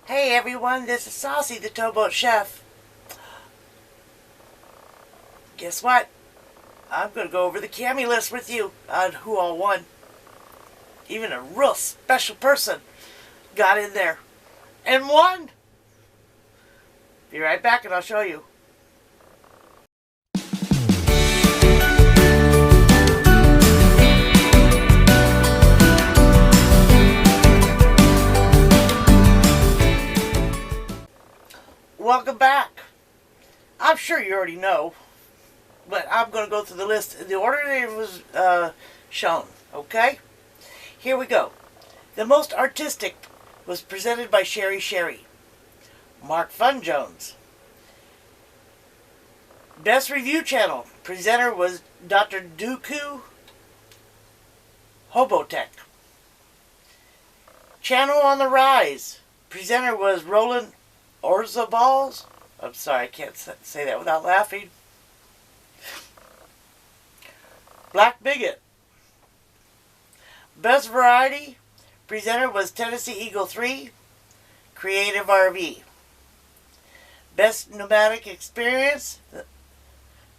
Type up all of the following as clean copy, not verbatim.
Hey everyone, this is Saucy, the Towboat chef. Guess what? I'm going to go over the Cammy list with you on who all won. Even a real special person got in there and won. Be right back and I'll show you. Welcome back. I'm sure you already know, but I'm going to go through the list in the order that it was shown, okay? Here we go. The most artistic was presented by Sherry. Mark Fun Jones. Best Review Channel presenter was Dr. Dooku Hobotech. Channel on the Rise presenter was Roland Orzaballs. I'm sorry, I can't say that without laughing. Black Bigot. Best Variety presenter was Tennessee Eagle 3, Creative RV. Best Nomadic Experience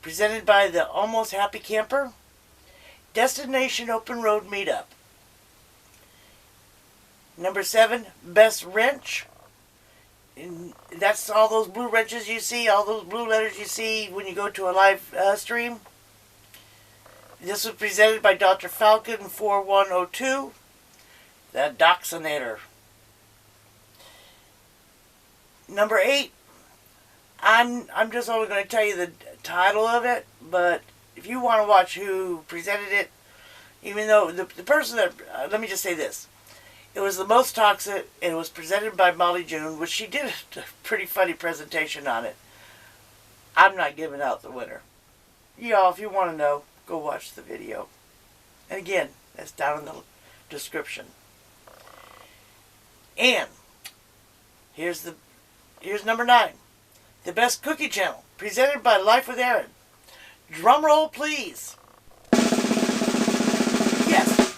presented by the Almost Happy Camper, Destination Open Road Meetup. Number 7, Best Wrench. And that's all those blue wrenches you see, all those blue letters you see when you go to a live stream. This was presented by Dr. Falcon 4102, the Doxinator. Number 8, I'm just only going to tell you the title of it, but if you want to watch who presented it, even though the person that, let me just say this. It was the most toxic, and it was presented by Molly June, which she did a pretty funny presentation on it. I'm not giving out the winner. Y'all, if you want to know, go watch the video. And again, that's down in the description. And here's number 9. The Best Cookie Channel, presented by Life with Arron. Drum roll, please. Yes.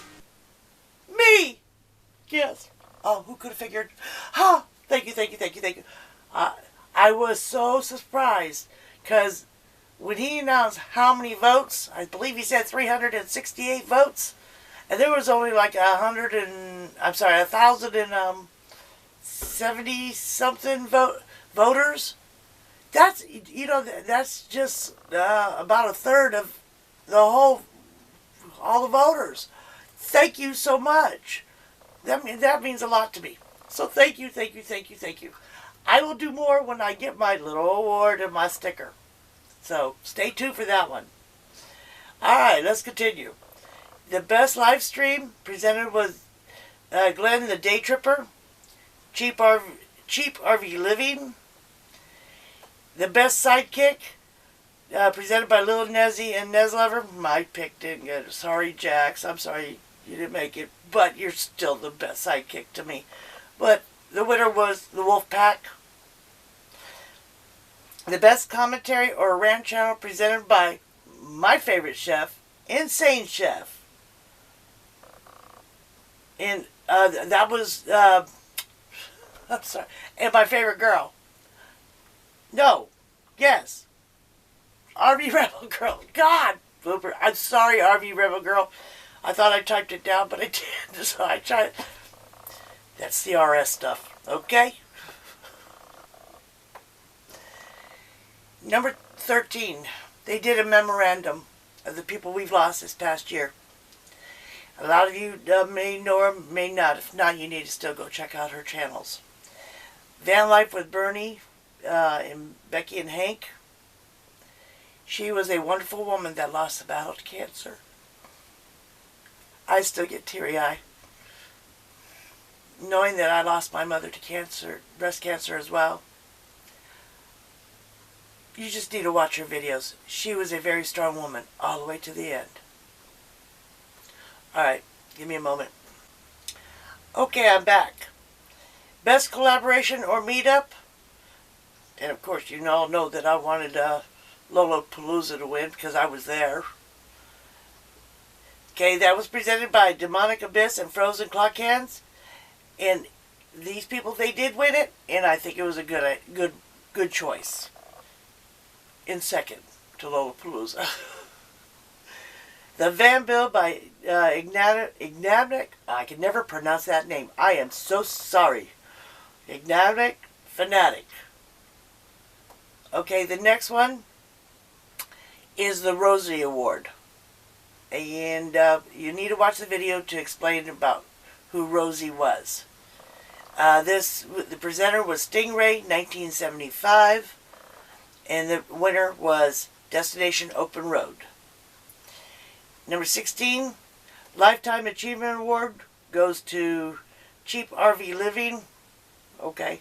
Me. Yes. Oh, who could have figured? Oh, thank you. I was so surprised because when he announced how many votes, I believe he said 368 votes, and there was only like 1,070 something voters. That's, that's just about a third of all the voters. Thank you so much. That means a lot to me. So thank you. I will do more when I get my little award and my sticker. So stay tuned for that one. Alright, let's continue. The best live stream presented was Glenn the Day Tripper, Cheap RV Living. The best sidekick presented by Lil Nezzy and Nezlover. My pick didn't get it. Sorry, Jax. I'm sorry you didn't make it, but you're still the best sidekick to me. But the winner was the Wolf Pack. The best commentary or rant channel presented by my favorite chef, Insane Chef. And that was, I'm sorry, and my favorite girl. No, yes, RV Rebel Girl. God, blooper. I'm sorry, RV Rebel Girl. I thought I typed it down, but I didn't, so I tried. That's the RS stuff, okay? Number 13, they did a memorandum of the people we've lost this past year. A lot of you may know or may not. If not, you need to still go check out her channels. Van Life with Bernie and Becky and Hank. She was a wonderful woman that lost the battle to cancer. I still get teary-eyed knowing that I lost my mother to cancer, breast cancer as well. You just need to watch her videos. She was a very strong woman all the way to the end. Alright, give me a moment. Okay, I'm back. Best collaboration or meetup? And of course, you all know that I wanted Lollapalooza to win because I was there. Okay, that was presented by Demonic Abyss and Frozen Clock Hands. And these people, they did win it, and I think it was a good choice. In second to Lollapalooza. The Van Bill by Ignatic. I can never pronounce that name. I am so sorry. Ignatic Fanatic. Okay, the next one is the Rosie Award. And you need to watch the video to explain about who Rosie was. The presenter was Stingray, 1975. And the winner was Destination Open Road. Number 16, Lifetime Achievement Award goes to Cheap RV Living. Okay.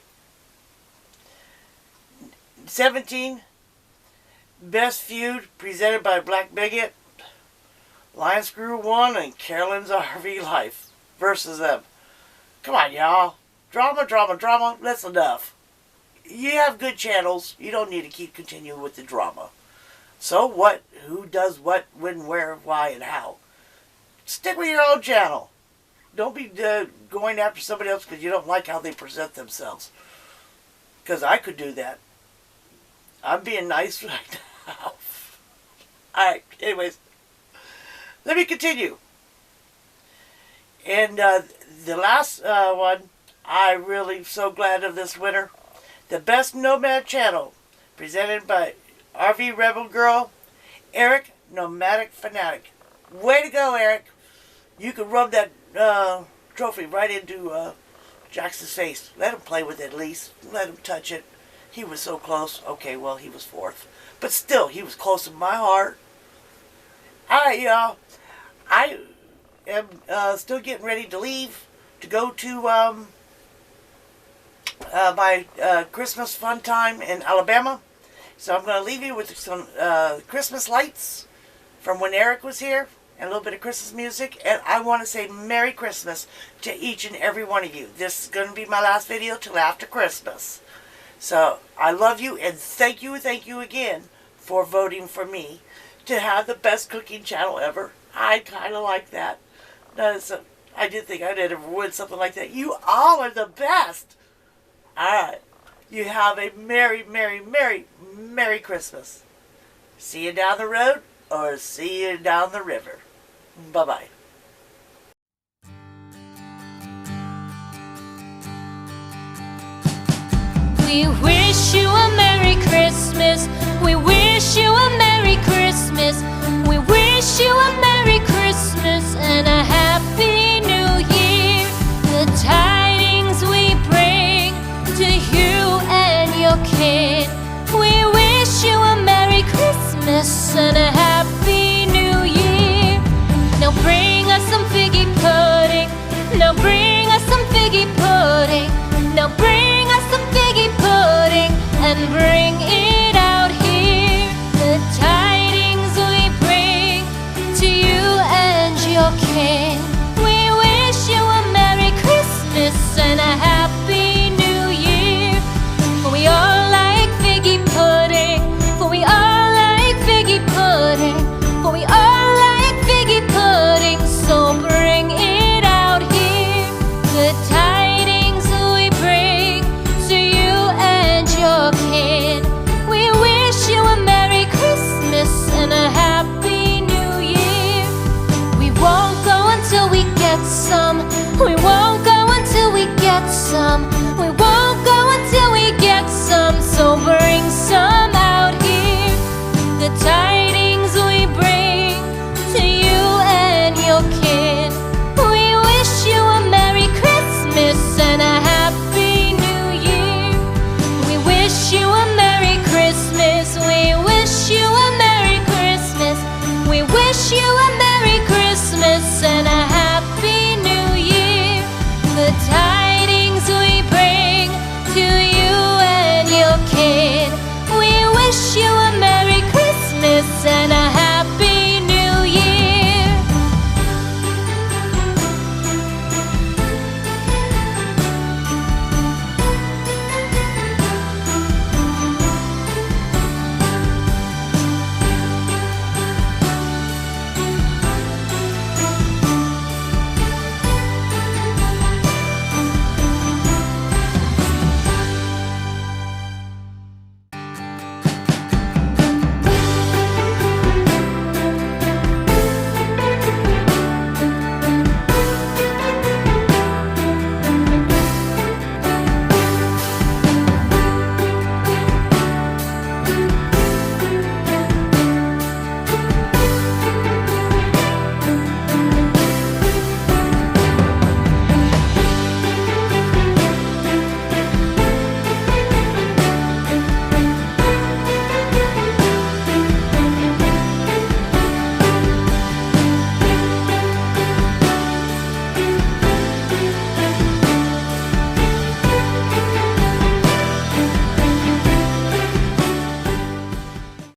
17, Best Feud presented by Black Bigot. Lion Screw 1 and Carolyn's RV Life versus them. Come on, y'all. Drama, drama, drama. That's enough. You have good channels. You don't need to keep continuing with the drama. So what? Who does what, when, where, why, and how? Stick with your own channel. Don't be going after somebody else because you don't like how they present themselves. Because I could do that. I'm being nice right now. Alright, anyways. Let me continue. And the last one, I'm really so glad of this winner. The Best Nomad Channel, presented by RV Rebel Girl, Eric, Nomadic Fanatic. Way to go, Eric. You can rub that trophy right into Jackson's face. Let him play with it at least. Let him touch it. He was so close. Okay, well, he was fourth. But still, he was close to my heart. Alright, y'all. I am still getting ready to leave to go to my Christmas fun time in Alabama. So I'm going to leave you with some Christmas lights from when Eric was here and a little bit of Christmas music. And I want to say Merry Christmas to each and every one of you. This is going to be my last video till after Christmas. So I love you and thank you again for voting for me to have the best cooking channel ever. I kind of like that. I didn't think I'd ever win something like that. You all are the best. Alright. You have a Merry, Merry, Merry, Merry Christmas. See you down the road or see you down the river. Bye-bye. We wish you a Merry Christmas. We wish you a Merry Christmas. We wish you a Merry